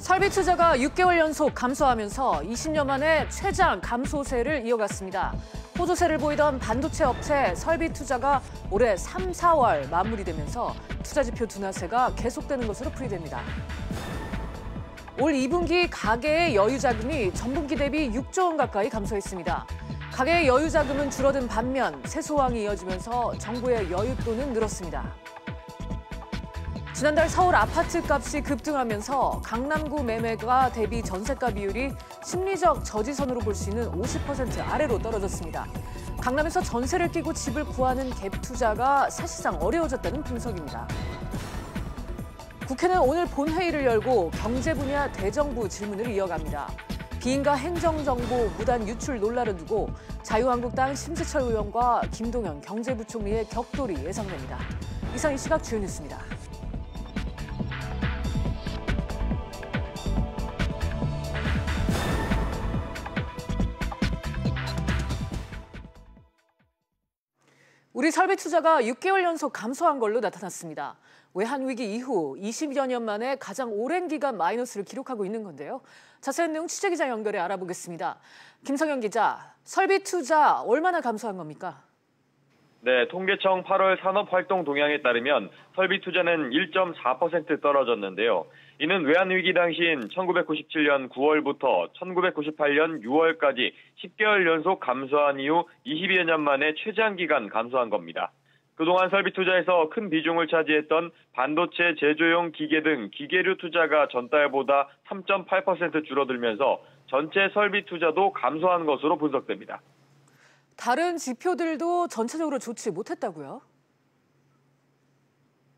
설비 투자가 6개월 연속 감소하면서 20년 만에 최장 감소세를 이어갔습니다. 호조세를 보이던 반도체 업체 설비 투자가 올해 3, 4월 마무리되면서 투자지표 둔화세가 계속되는 것으로 풀이됩니다. 올 2분기 가계의 여유 자금이 전분기 대비 6조 원 가까이 감소했습니다. 가계의 여유 자금은 줄어든 반면 세소황이 이어지면서 정부의 여윳돈은 늘었습니다. 지난달 서울 아파트 값이 급등하면서 강남구 매매가 대비 전세가 비율이 심리적 저지선으로 볼 수 있는 50% 아래로 떨어졌습니다. 강남에서 전세를 끼고 집을 구하는 갭 투자가 사실상 어려워졌다는 분석입니다. 국회는 오늘 본회의를 열고 경제 분야 대정부 질문을 이어갑니다. 비인가 행정정보 무단 유출 논란을 두고 자유한국당 심재철 의원과 김동연 경제부총리의 격돌이 예상됩니다. 이상 이 시각 주요 뉴스입니다. 우리 설비 투자가 6개월 연속 감소한 걸로 나타났습니다. 외환위기 이후 20여 년 만에 가장 오랜 기간 마이너스를 기록하고 있는 건데요. 자세한 내용 취재기자 연결해 알아보겠습니다. 김성현 기자, 설비 투자 얼마나 감소한 겁니까? 네, 통계청 8월 산업활동 동향에 따르면 설비 투자는 1.4% 떨어졌는데요. 이는 외환위기 당시인 1997년 9월부터 1998년 6월까지 10개월 연속 감소한 이후 20여 년 만에 최장기간 감소한 겁니다. 그동안 설비 투자에서 큰 비중을 차지했던 반도체 제조용 기계 등 기계류 투자가 전달보다 3.8% 줄어들면서 전체 설비 투자도 감소한 것으로 분석됩니다. 다른 지표들도 전체적으로 좋지 못했다고요?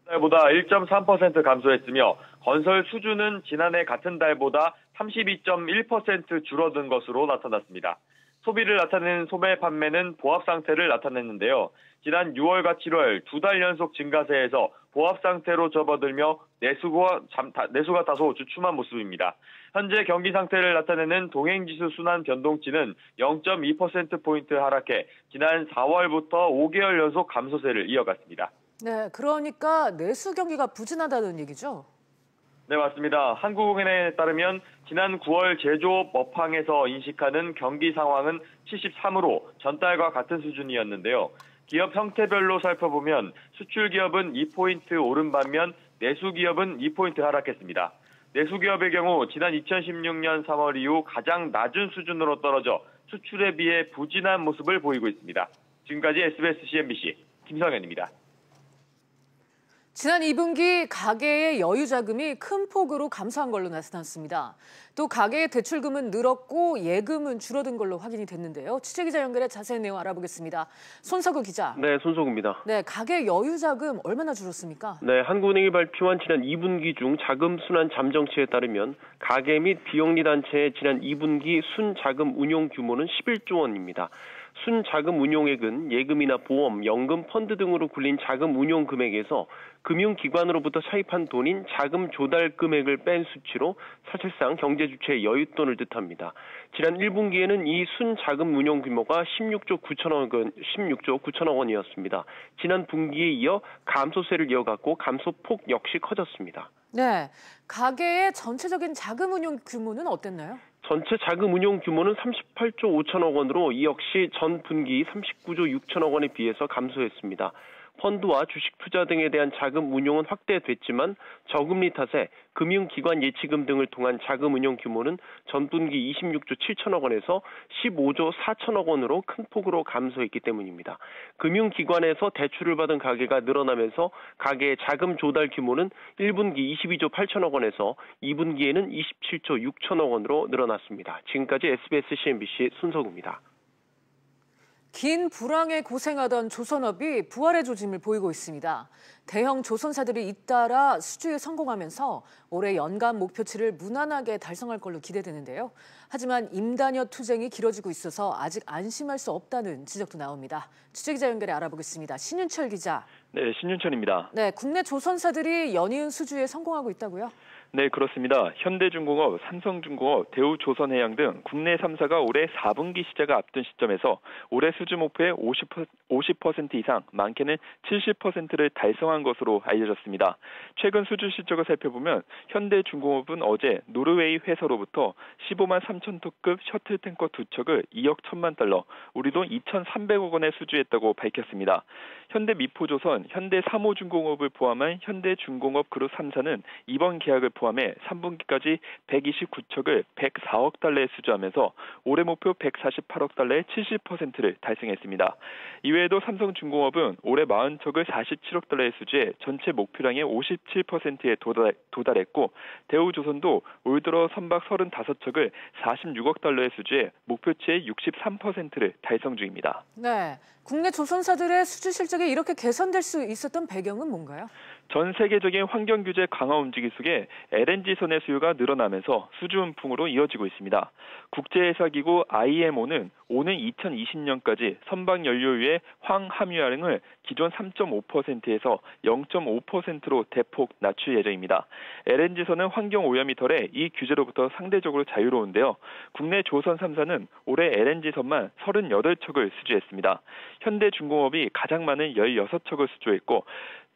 달보다 1.3% 감소했으며 건설 수주는 지난해 같은 달보다 32.1% 줄어든 것으로 나타났습니다. 소비를 나타내는 소매 판매는 보합 상태를 나타냈는데요. 지난 6월과 7월 2달 연속 증가세에서 보합 상태로 접어들며 내수가 다소 주춤한 모습입니다. 현재 경기 상태를 나타내는 동행지수 순환 변동치는 0.2%포인트 하락해 지난 4월부터 5개월 연속 감소세를 이어갔습니다. 네, 그러니까 내수 경기가 부진하다는 얘기죠? 네, 맞습니다. 한국은행에 따르면 지난 9월 제조업 업황에서 인식하는 경기 상황은 73으로 전달과 같은 수준이었는데요. 기업 형태별로 살펴보면 수출 기업은 2포인트 오른 반면 내수 기업은 2포인트 하락했습니다. 내수 기업의 경우 지난 2016년 3월 이후 가장 낮은 수준으로 떨어져 수출에 비해 부진한 모습을 보이고 있습니다. 지금까지 SBS CNBC 김성현입니다. 지난 2분기 가계의 여유 자금이 큰 폭으로 감소한 걸로 나타났습니다. 또 가계의 대출금은 늘었고 예금은 줄어든 걸로 확인이 됐는데요. 취재기자 연결해 자세한 내용 알아보겠습니다. 손석우 기자. 네, 손석우입니다. 네, 가계 여유 자금 얼마나 줄었습니까? 네, 한국은행이 발표한 지난 2분기 중 자금 순환 잠정치에 따르면 가계 및 비영리 단체의 지난 2분기 순자금 운용 규모는 11조 원입니다. 순자금 운용액은 예금이나 보험, 연금, 펀드 등으로 굴린 자금 운용 금액에서 금융기관으로부터 차입한 돈인 자금 조달 금액을 뺀 수치로 사실상 경제 주체의 여윳돈을 뜻합니다. 지난 1분기에는 이 순자금 운용 규모가 16조 9천억 원이었습니다. 지난 분기에 이어 감소세를 이어갔고 감소폭 역시 커졌습니다. 네, 가계의 전체적인 자금 운용 규모는 어땠나요? 전체 자금 운용 규모는 38조 5천억 원으로 이 역시 전 분기 39조 6천억 원에 비해서 감소했습니다. 펀드와 주식 투자 등에 대한 자금 운용은 확대됐지만 저금리 탓에 금융기관 예치금 등을 통한 자금 운용 규모는 전 분기 26조 7천억 원에서 15조 4천억 원으로 큰 폭으로 감소했기 때문입니다. 금융기관에서 대출을 받은 가계가 늘어나면서 가계의 자금 조달 규모는 1분기 22조 8천억 원에서 2분기에는 27조 6천억 원으로 늘어났습니다. 지금까지 SBS CNBC 손석우입니다. 긴 불황에 고생하던 조선업이 부활의 조짐을 보이고 있습니다. 대형 조선사들이 잇따라 수주에 성공하면서 올해 연간 목표치를 무난하게 달성할 걸로 기대되는데요. 하지만 임단여 투쟁이 길어지고 있어서 아직 안심할 수 없다는 지적도 나옵니다. 취재기자 연결해 알아보겠습니다. 신윤철 기자. 네, 신윤철입니다. 네, 국내 조선사들이 연이은 수주에 성공하고 있다고요? 네, 그렇습니다. 현대중공업, 삼성중공업, 대우조선해양 등 국내 3사가 올해 4분기 시작을 앞둔 시점에서 올해 수주 목표의 50% 이상, 많게는 70%를 달성한 것으로 알려졌습니다. 최근 수주 실적을 살펴보면 현대중공업은 어제 노르웨이 회사로부터 15만 3천 톤급 셔틀탱커 2척을 2억 1천만 달러, 우리 돈 2,300억 원에 수주했다고 밝혔습니다. 현대미포조선, 현대삼호중공업을 포함한 현대중공업 그룹 3사는 이번 계약을 포함해 3분기까지 129척을 104억 달러에 수주하면서 올해 목표 148억 달러의 70%를 달성했습니다. 이외에도 삼성중공업은 올해 40척을 47억 달러에 수주해 전체 목표량의 57%에 도달했고, 대우조선도 올 들어 선박 35척을 46억 달러에 수주해 목표치의 63%를 달성 중입니다. 네, 국내 조선사들의 수주 실적이 이렇게 개선될 수 있었던 배경은 뭔가요? 전 세계적인 환경 규제 강화 움직임 속에 LNG선의 수요가 늘어나면서 수주 훈풍으로 이어지고 있습니다. 국제해사기구 IMO는 오는 2020년까지 선박 연료유의 황함유량을 기존 3.5%에서 0.5%로 대폭 낮출 예정입니다. LNG선은 환경 오염이 덜해 이 규제로부터 상대적으로 자유로운데요. 국내 조선 3사는 올해 LNG선만 38척을 수주했습니다. 현대중공업이 가장 많은 16척을 수주했고,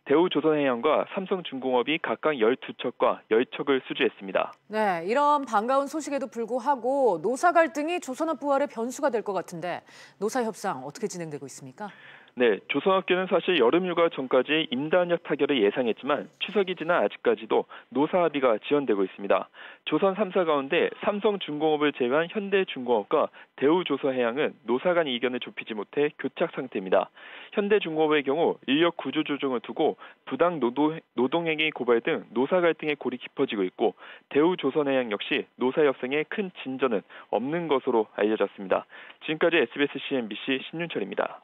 대우조선해양과 삼성중공업이 각각 12척과 10척을 수주했습니다. 네, 이런 반가운 소식에도 불구하고 노사 갈등이 조선업 부활의 변수가 될 것 같은데 노사 협상 어떻게 진행되고 있습니까? 네, 조선업계는 사실 여름휴가 전까지 임단협 타결을 예상했지만 추석이 지나 아직까지도 노사 합의가 지연되고 있습니다. 조선 3사 가운데 삼성중공업을 제외한 현대중공업과 대우조선해양은 노사 간 이견을 좁히지 못해 교착 상태입니다. 현대중공업의 경우 인력 구조 조정을 두고 부당 노동행위 고발 등 노사 갈등의 골이 깊어지고 있고, 대우조선해양 역시 노사 협상에 큰 진전은 없는 것으로 알려졌습니다. 지금까지 SBS CNBC 신윤철입니다.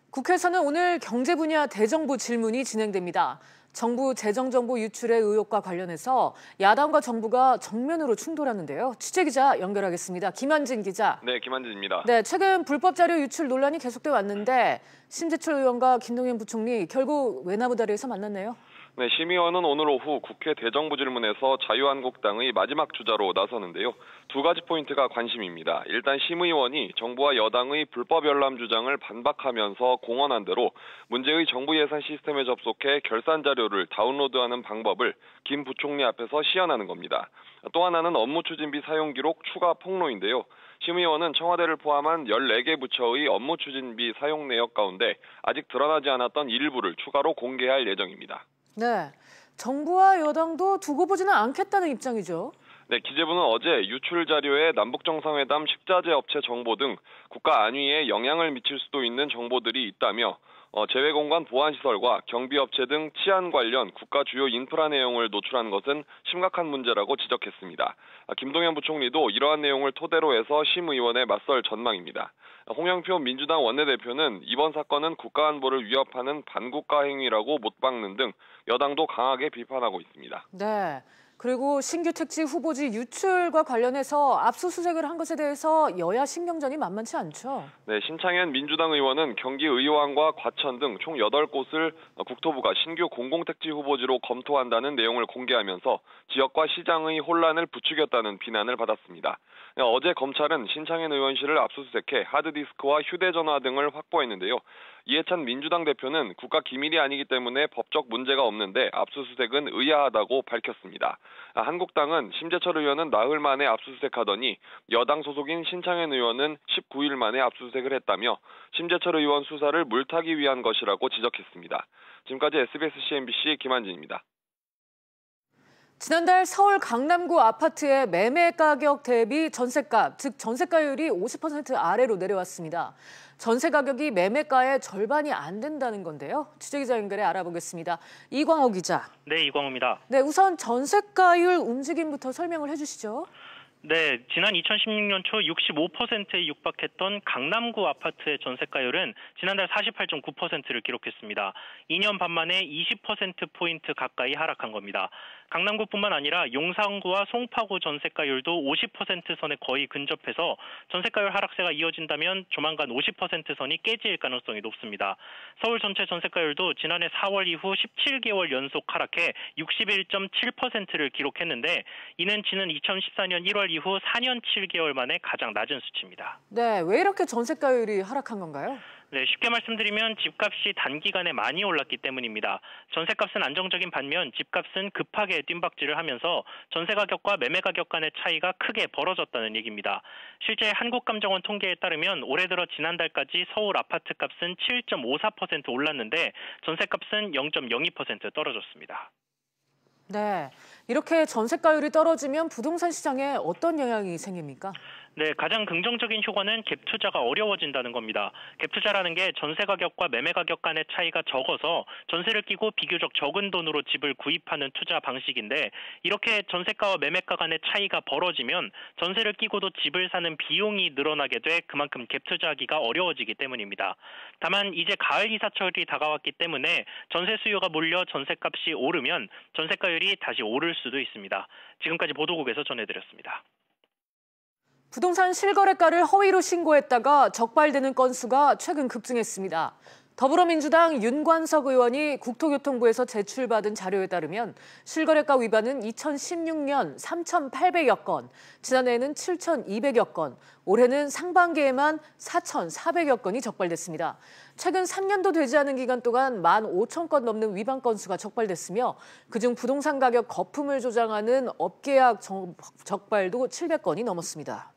국회에서는 오늘 경제 분야 대정부 질문이 진행됩니다. 정부 재정정보 유출의 의혹과 관련해서 야당과 정부가 정면으로 충돌하는데요. 취재기자 연결하겠습니다. 김한진 기자. 네, 김한진입니다. 네, 최근 불법 자료 유출 논란이 계속돼 왔는데 심재철 의원과 김동연 부총리 결국 외나무 다리에서 만났네요. 네, 심의원은 오늘 오후 국회 대정부 질문에서 자유한국당의 마지막 주자로 나서는데요. 두 가지 포인트가 관심입니다. 일단 심의원이 정부와 여당의 불법 열람 주장을 반박하면서 공언한 대로 문제의 정부 예산 시스템에 접속해 결산 자료를 다운로드하는 방법을 김 부총리 앞에서 시연하는 겁니다. 또 하나는 업무 추진비 사용 기록 추가 폭로인데요. 심의원은 청와대를 포함한 14개 부처의 업무 추진비 사용 내역 가운데 아직 드러나지 않았던 일부를 추가로 공개할 예정입니다. 네, 정부와 여당도 두고 보지는 않겠다는 입장이죠. 네, 기재부는 어제 유출 자료에 남북정상회담 식자재 업체 정보 등 국가 안위에 영향을 미칠 수도 있는 정보들이 있다며 재외공간 보안시설과 경비업체 등 치안 관련 국가 주요 인프라 내용을 노출한 것은 심각한 문제라고 지적했습니다. 김동연 부총리도 이러한 내용을 토대로 해서 심의원에 맞설 전망입니다. 홍영표 민주당 원내대표는 이번 사건은 국가안보를 위협하는 반국가 행위라고 못 박는 등 여당도 강하게 비판하고 있습니다. 네. 그리고 신규 택지 후보지 유출과 관련해서 압수수색을 한 것에 대해서 여야 신경전이 만만치 않죠. 네, 신창현 민주당 의원은 경기 의왕과 과천 등 총 8곳을 국토부가 신규 공공택지 후보지로 검토한다는 내용을 공개하면서 지역과 시장의 혼란을 부추겼다는 비난을 받았습니다. 어제 검찰은 신창현 의원실을 압수수색해 하드디스크와 휴대전화 등을 확보했는데요. 이해찬 민주당 대표는 국가 기밀이 아니기 때문에 법적 문제가 없는데 압수수색은 의아하다고 밝혔습니다. 한국당은 심재철 의원은 나흘 만에 압수수색하더니 여당 소속인 신창현 의원은 19일 만에 압수수색을 했다며 심재철 의원 수사를 물타기 위한 것이라고 지적했습니다. 지금까지 SBS CNBC 김한진입니다. 지난달 서울 강남구 아파트의 매매 가격 대비 전세가, 즉 전세가율이 50% 아래로 내려왔습니다. 전세 가격이 매매가의 절반이 안 된다는 건데요. 취재기자 연결해 알아보겠습니다. 이광호 기자. 네, 이광호입니다. 네, 우선 전세가율 움직임부터 설명을 해주시죠. 네, 지난 2016년 초 65%에 육박했던 강남구 아파트의 전세가율은 지난달 48.9%를 기록했습니다. 2년 반 만에 20%포인트 가까이 하락한 겁니다. 강남구뿐만 아니라 용산구와 송파구 전세가율도 50% 선에 거의 근접해서 전세가율 하락세가 이어진다면 조만간 50% 선이 깨질 가능성이 높습니다. 서울 전체 전세가율도 지난해 4월 이후 17개월 연속 하락해 61.7%를 기록했는데 이는 지난 2014년 1월 이후 4년 7개월 만에 가장 낮은 수치입니다. 네, 왜 이렇게 전세가율이 하락한 건가요? 네, 쉽게 말씀드리면 집값이 단기간에 많이 올랐기 때문입니다. 전세값은 안정적인 반면 집값은 급하게 뜀박질을 하면서 전세 가격과 매매 가격 간의 차이가 크게 벌어졌다는 얘기입니다. 실제 한국감정원 통계에 따르면 올해 들어 지난달까지 서울 아파트 값은 7.54% 올랐는데 전세값은 0.02% 떨어졌습니다. 네, 이렇게 전세가율이 떨어지면 부동산 시장에 어떤 영향이 생깁니까? 네, 가장 긍정적인 효과는 갭 투자가 어려워진다는 겁니다. 갭 투자라는 게 전세 가격과 매매 가격 간의 차이가 적어서 전세를 끼고 비교적 적은 돈으로 집을 구입하는 투자 방식인데 이렇게 전세가와 매매가 간의 차이가 벌어지면 전세를 끼고도 집을 사는 비용이 늘어나게 돼 그만큼 갭 투자하기가 어려워지기 때문입니다. 다만 이제 가을 이사철이 다가왔기 때문에 전세 수요가 몰려 전세값이 오르면 전세가율이 다시 오를 수도 있습니다. 지금까지 보도국에서 전해드렸습니다. 부동산 실거래가를 허위로 신고했다가 적발되는 건수가 최근 급증했습니다. 더불어민주당 윤관석 의원이 국토교통부에서 제출받은 자료에 따르면 실거래가 위반은 2016년 3,800여 건, 지난해에는 7,200여 건, 올해는 상반기에만 4,400여 건이 적발됐습니다. 최근 3년도 되지 않은 기간 동안 15,000건 넘는 위반 건수가 적발됐으며 그중 부동산 가격 거품을 조장하는 업계약 적발도 700건이 넘었습니다.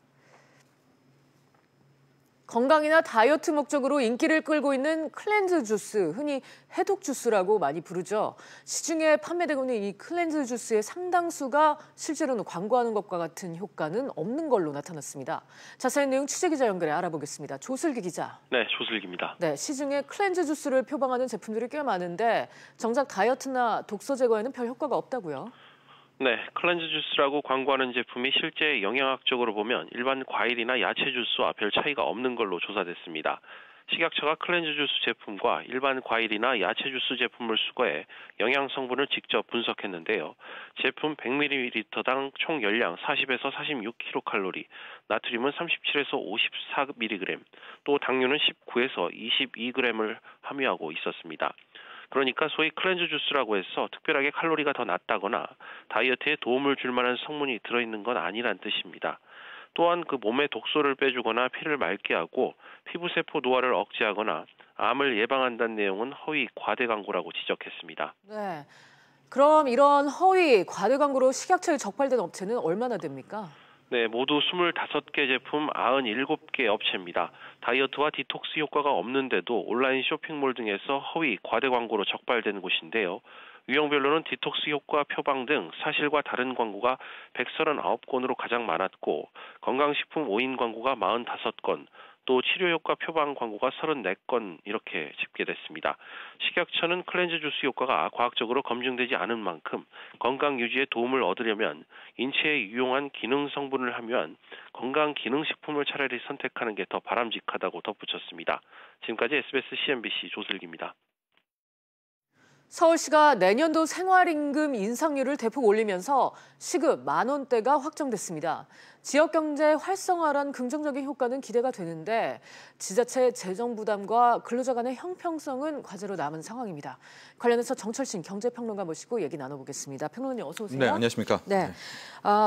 건강이나 다이어트 목적으로 인기를 끌고 있는 클렌즈 주스, 흔히 해독 주스라고 많이 부르죠. 시중에 판매되고 있는 이 클렌즈 주스의 상당수가 실제로는 광고하는 것과 같은 효과는 없는 걸로 나타났습니다. 자세한 내용 취재기자 연결해 알아보겠습니다. 조슬기 기자. 네, 조슬기입니다. 네, 시중에 클렌즈 주스를 표방하는 제품들이 꽤 많은데 정작 다이어트나 독소 제거에는 별 효과가 없다고요? 네, 클렌즈 주스라고 광고하는 제품이 실제 영양학적으로 보면 일반 과일이나 야채 주스와 별 차이가 없는 걸로 조사됐습니다. 식약처가 클렌즈 주스 제품과 일반 과일이나 야채 주스 제품을 수거해 영양 성분을 직접 분석했는데요. 제품 100ml당 총 열량 40에서 46kcal, 나트륨은 37에서 54mg, 또 당류는 19에서 22g을 함유하고 있었습니다. 그러니까 소위 클렌즈 주스라고 해서 특별하게 칼로리가 더 낮다거나 다이어트에 도움을 줄 만한 성분이 들어있는 건 아니란 뜻입니다. 또한 그 몸에 독소를 빼주거나 피를 맑게 하고 피부세포 노화를 억제하거나 암을 예방한다는 내용은 허위 과대 광고라고 지적했습니다. 네, 그럼 이런 허위 과대 광고로 식약처에 적발된 업체는 얼마나 됩니까? 네, 모두 25개 제품 97개 업체입니다. 다이어트와 디톡스 효과가 없는데도 온라인 쇼핑몰 등에서 허위 과대 광고로 적발되는 곳인데요. 유형별로는 디톡스 효과 표방 등 사실과 다른 광고가 139건으로 가장 많았고 건강식품 오인 광고가 45건, 또 치료효과 표방 광고가 34건 이렇게 집계됐습니다. 식약처는 클렌즈 주스 효과가 과학적으로 검증되지 않은 만큼 건강 유지에 도움을 얻으려면 인체에 유용한 기능 성분을 함유한 건강 기능식품을 차라리 선택하는 게 더 바람직하다고 덧붙였습니다. 지금까지 SBS CNBC 조슬기입니다. 서울시가 내년도 생활임금 인상률을 대폭 올리면서 시급 10,000원대가 확정됐습니다. 지역경제 활성화란 긍정적인 효과는 기대가 되는데 지자체 재정 부담과 근로자 간의 형평성은 과제로 남은 상황입니다. 관련해서 정철신 경제평론가 모시고 얘기 나눠보겠습니다. 평론가님 어서 오세요. 네, 안녕하십니까. 네,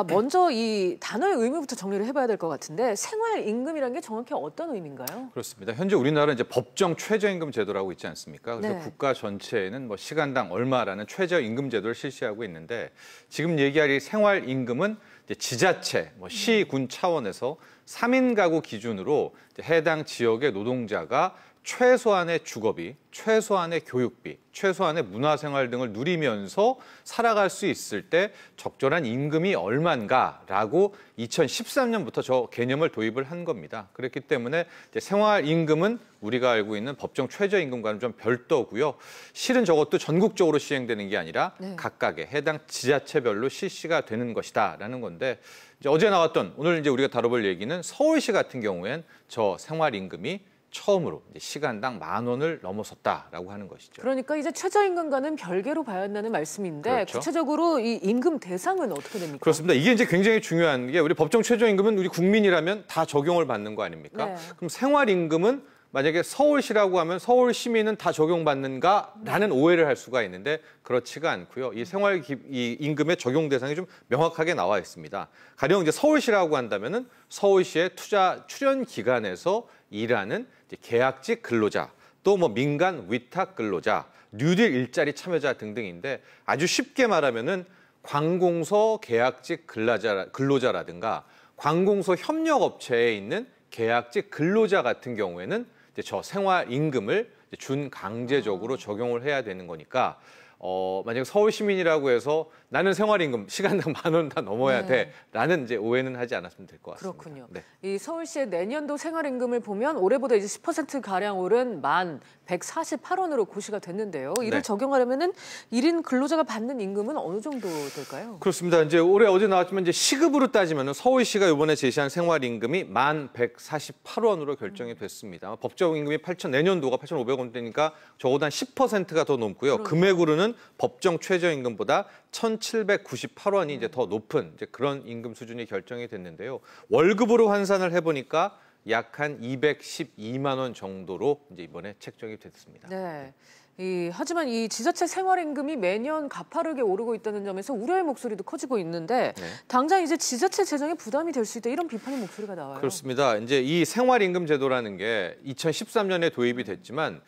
먼저 이 단어의 의미부터 정리를 해봐야 될 것 같은데 생활임금이라는 게 정확히 어떤 의미인가요? 그렇습니다. 현재 우리나라는 이제 법정 최저임금 제도라고 있지 않습니까? 그래서 네. 국가 전체에는 뭐 시간당 얼마라는 최저임금 제도를 실시하고 있는데 지금 얘기할 이 생활임금은 이제 지자체, 시, 군 차원에서 3인 가구 기준으로 이제 해당 지역의 노동자가 최소한의 주거비, 최소한의 교육비, 최소한의 문화생활 등을 누리면서 살아갈 수 있을 때 적절한 임금이 얼마인가라고 2013년부터 저 개념을 도입을 한 겁니다. 그렇기 때문에 이제 생활임금은 우리가 알고 있는 법정 최저임금과는 좀 별도고요. 실은 저것도 전국적으로 시행되는 게 아니라 각각의 해당 지자체별로 실시가 되는 것이다라는 건데 이제 어제 나왔던 오늘 이제 우리가 다뤄볼 얘기는 서울시 같은 경우엔 저 생활임금이 처음으로 이제 시간당 10,000원을 넘어섰다라고 하는 것이죠. 그러니까 이제 최저임금과는 별개로 봐야 한다는 말씀인데 그렇죠. 구체적으로 이 임금 대상은 어떻게 됩니까? 그렇습니다. 이게 이제 굉장히 중요한 게 우리 법정 최저임금은 우리 국민이라면 다 적용을 받는 거 아닙니까? 네. 그럼 생활임금은 만약에 서울시라고 하면 서울 시민은 다 적용받는가라는 오해를 할 수가 있는데 그렇지가 않고요. 이 이 임금의 적용 대상이 좀 명확하게 나와 있습니다. 가령 이제 서울시라고 한다면은 서울시의 투자 출연 기관에서 일하는 이제 계약직 근로자, 또 뭐 민간 위탁 근로자, 뉴딜 일자리 참여자 등등인데 아주 쉽게 말하면은 관공서 계약직 근로자라든가 관공서 협력업체에 있는 계약직 근로자 같은 경우에는 이제 저 생활임금을 준강제적으로 적용을 해야 되는 거니까 만약 서울 시민이라고 해서 나는 생활임금 시간당 10,000원 다 넘어야 네. 돼라는 이제 오해는 하지 않았으면 될 것 같습니다. 그렇군요. 네. 이 서울시의 내년도 생활임금을 보면 올해보다 이제 10% 가량 오른 1,148원으로 고시가 됐는데요. 이를 네. 적용하려면은 1인 근로자가 받는 임금은 어느 정도 될까요? 그렇습니다. 이제 올해 어제 나왔지만 이제 시급으로 따지면 서울시가 이번에 제시한 생활임금이 1,148원으로 결정이 됐습니다. 법정 임금이 내년도가 8,500원대니까 적어도 한 10%가 더 넘고요. 금액으로는 법정 최저임금보다 1,798원이 이제 더 높은 이제 그런 임금 수준이 결정이 됐는데요. 월급으로 환산을 해보니까 약 한 212만 원 정도로 이제 이번에 책정이 됐습니다. 네. 하지만 이 지자체 생활임금이 매년 가파르게 오르고 있다는 점에서 우려의 목소리도 커지고 있는데 네. 당장 이제 지자체 재정에 부담이 될 수 있다 이런 비판의 목소리가 나와요. 그렇습니다. 이제 이 생활임금 제도라는 게 2013년에 도입이 됐지만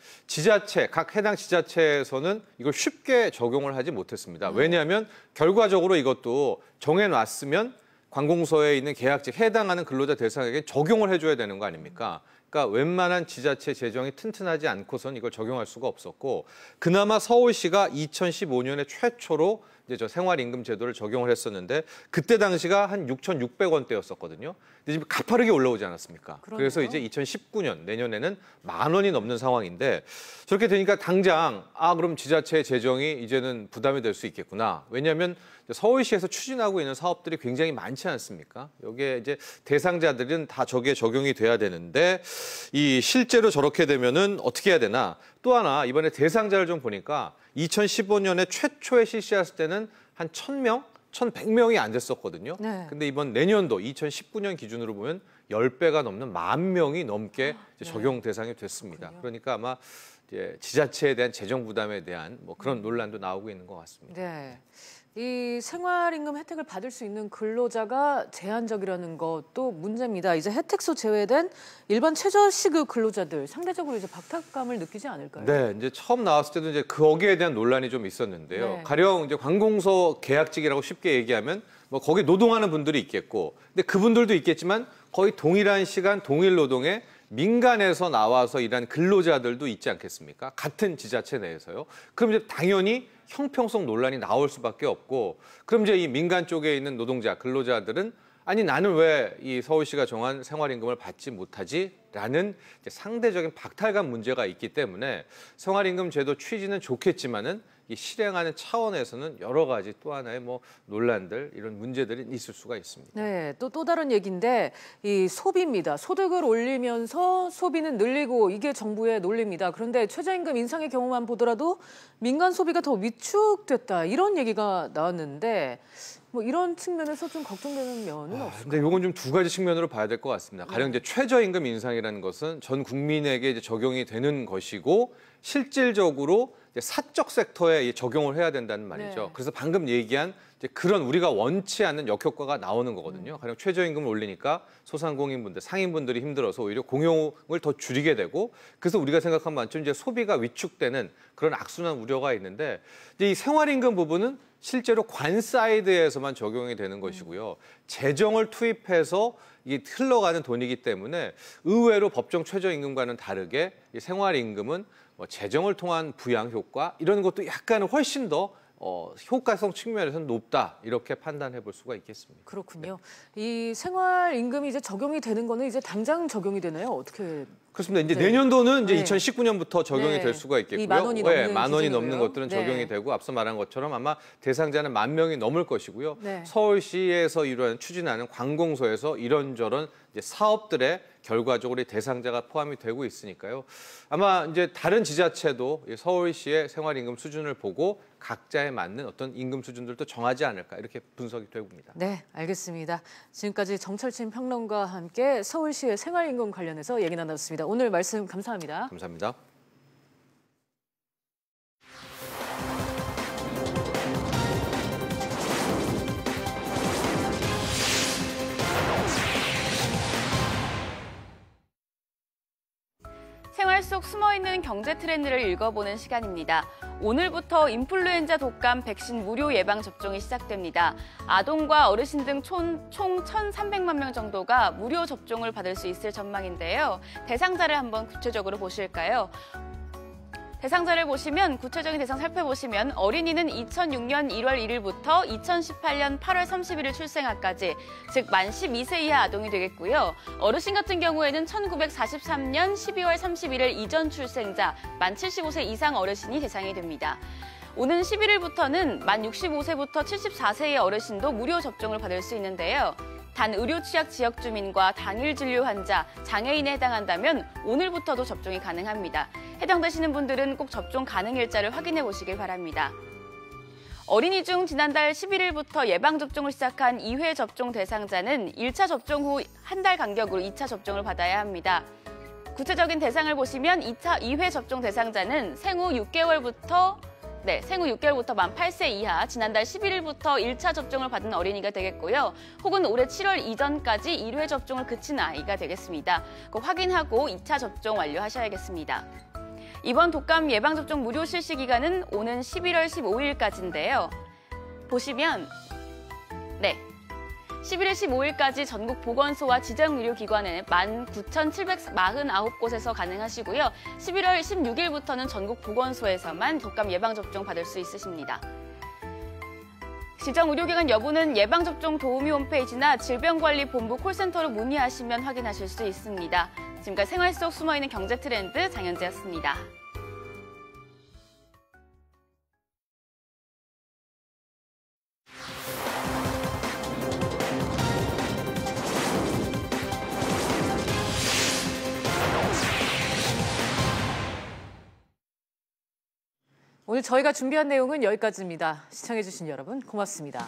각 해당 지자체에서는 이걸 쉽게 적용을 하지 못했습니다. 왜냐하면 결과적으로 이것도 정해놨으면 관공서에 있는 계약직 해당하는 근로자 대상에게 적용을 해줘야 되는 거 아닙니까? 그러니까 웬만한 지자체 재정이 튼튼하지 않고선 이걸 적용할 수가 없었고 그나마 서울시가 2015년에 최초로 이제 저 생활임금 제도를 적용을 했었는데 그때 당시가 한 6,600원대였었거든요. 근데 지금 가파르게 올라오지 않았습니까? 그러네요. 그래서 이제 2019년 내년에는 10,000원이 넘는 상황인데 저렇게 되니까 당장 그럼 지자체 재정이 이제는 부담이 될 수 있겠구나. 왜냐하면 서울시에서 추진하고 있는 사업들이 굉장히 많지 않습니까? 여기에 이제 대상자들은 다 저게 적용이 돼야 되는데 이 실제로 저렇게 되면은 어떻게 해야 되나? 또 하나 이번에 대상자를 좀 보니까 2015년에 최초에 실시했을 때는 한 1,000명, 1,100명이 안 됐었거든요. 네. 근데 이번 내년도 2019년 기준으로 보면 10배가 넘는 10,000명이 넘게 이제 적용 대상이 됐습니다. 그러니까 아마 이제 지자체에 대한 재정 부담에 대한 뭐 그런 논란도 나오고 있는 것 같습니다. 네. 이 생활임금 혜택을 받을 수 있는 근로자가 제한적이라는 것도 문제입니다. 이제 혜택소 제외된 일반 최저시급 근로자들 상대적으로 이제 박탈감을 느끼지 않을까요? 네, 이제 처음 나왔을 때도 이제 거기에 대한 논란이 좀 있었는데요. 네. 가령 이제 관공서 계약직이라고 쉽게 얘기하면 뭐 거기 노동하는 분들이 있겠고, 근데 그분들도 있겠지만 거의 동일한 시간 동일 노동에 민간에서 나와서 일하는 근로자들도 있지 않겠습니까? 같은 지자체 내에서요. 그럼 이제 당연히 형평성 논란이 나올 수밖에 없고, 그럼 이제 이 민간 쪽에 있는 노동자, 근로자들은 아니 나는 왜 이 서울시가 정한 생활임금을 받지 못하지? 라는 이제 상대적인 박탈감 문제가 있기 때문에 생활임금 제도 취지는 좋겠지만은 이 실행하는 차원에서는 여러 가지 또 하나의 뭐 논란들 이런 문제들이 있을 수가 있습니다. 네, 또 다른 얘기인데 이 소비입니다. 소득을 올리면서 소비는 늘리고 이게 정부의 논리입니다. 그런데 최저임금 인상의 경우만 보더라도 민간 소비가 더 위축됐다 이런 얘기가 나왔는데 뭐 이런 측면에서 좀 걱정되는 면은 없을까요? 근데 이건 좀 두 가지 측면으로 봐야 될 것 같습니다. 가령 이제 최저임금 인상이라는 것은 전 국민에게 이제 적용이 되는 것이고 실질적으로 이제 사적 섹터에 적용을 해야 된다는 말이죠. 네. 그래서 방금 얘기한 이제 그런 우리가 원치 않는 역효과가 나오는 거거든요. 가령 최저임금을 올리니까 소상공인분들, 상인분들이 힘들어서 오히려 공용을 더 줄이게 되고 그래서 우리가 생각한 만큼 이제 소비가 위축되는 그런 악순환 우려가 있는데 이제 이 생활임금 부분은 실제로 관 사이드에서만 적용이 되는 것이고요. 재정을 투입해서 이게 흘러가는 돈이기 때문에 의외로 법정 최저임금과는 다르게 이 생활임금은 뭐 재정을 통한 부양 효과 이런 것도 약간 훨씬 더 효과성 측면에서는 높다 이렇게 판단해 볼 수가 있겠습니다. 그렇군요. 이 생활임금이 이제 적용이 되는 거는 이제 당장 적용이 되나요? 어떻게? 그렇습니다. 이제 네. 내년도는 이제 네. 2019년부터 적용이 네. 될 수가 있겠고요. 이 10,000원이 넘는 만 원이 기준으로요? 넘는 것들은 네. 적용이 되고 앞서 말한 것처럼 아마 대상자는 10,000명이 넘을 것이고요. 네. 서울시에서 추진하는 관공서에서 이런저런 이제 사업들의 결과적으로 대상자가 포함이 되고 있으니까요. 아마 이제 다른 지자체도 서울시의 생활임금 수준을 보고 각자에 맞는 어떤 임금 수준들도 정하지 않을까 이렇게 분석이 되고입니다. 네, 알겠습니다. 지금까지 정철진 평론가와 함께 서울시의 생활임금 관련해서 얘기 나눴습니다. 오늘 말씀 감사합니다. 감사합니다. 생활 속 숨어있는 경제 트렌드를 읽어보는 시간입니다. 오늘부터 인플루엔자 독감 백신 무료 예방 접종이 시작됩니다. 아동과 어르신 등 총 1,300만 명 정도가 무료 접종을 받을 수 있을 전망인데요. 대상자를 한번 구체적으로 보실까요? 대상자를 보시면 구체적인 대상 살펴보시면 어린이는 2006년 1월 1일부터 2018년 8월 31일 출생아까지, 즉 만 12세 이하 아동이 되겠고요. 어르신 같은 경우에는 1943년 12월 31일 이전 출생자, 만 75세 이상 어르신이 대상이 됩니다. 오는 11일부터는 만 65세부터 74세의 어르신도 무료 접종을 받을 수 있는데요. 단 의료 취약 지역 주민과 당일 진료 환자, 장애인에 해당한다면 오늘부터도 접종이 가능합니다. 해당되시는 분들은 꼭 접종 가능 일자를 확인해 보시길 바랍니다. 어린이 중 지난달 11일부터 예방접종을 시작한 2회 접종 대상자는 1차 접종 후 한 달 간격으로 2차 접종을 받아야 합니다. 구체적인 대상을 보시면 2회 접종 대상자는 생후 6개월부터 만 8세 이하, 지난달 11일부터 1차 접종을 받은 어린이가 되겠고요. 혹은 올해 7월 이전까지 1회 접종을 그친 아이가 되겠습니다. 꼭 확인하고 2차 접종 완료하셔야겠습니다. 이번 독감 예방접종 무료 실시 기간은 오는 11월 15일까지인데요. 보시면 11일 15일까지 전국 보건소와 지정의료기관에 19,749곳에서 가능하시고요. 11월 16일부터는 전국 보건소에서만 독감 예방접종 받을 수 있으십니다. 지정의료기관 여부는 예방접종 도우미 홈페이지나 질병관리본부 콜센터로 문의하시면 확인하실 수 있습니다. 지금까지 생활 속 숨어있는 경제 트렌드 장현지였습니다. 오늘 저희가 준비한 내용은 여기까지입니다. 시청해주신 여러분 고맙습니다.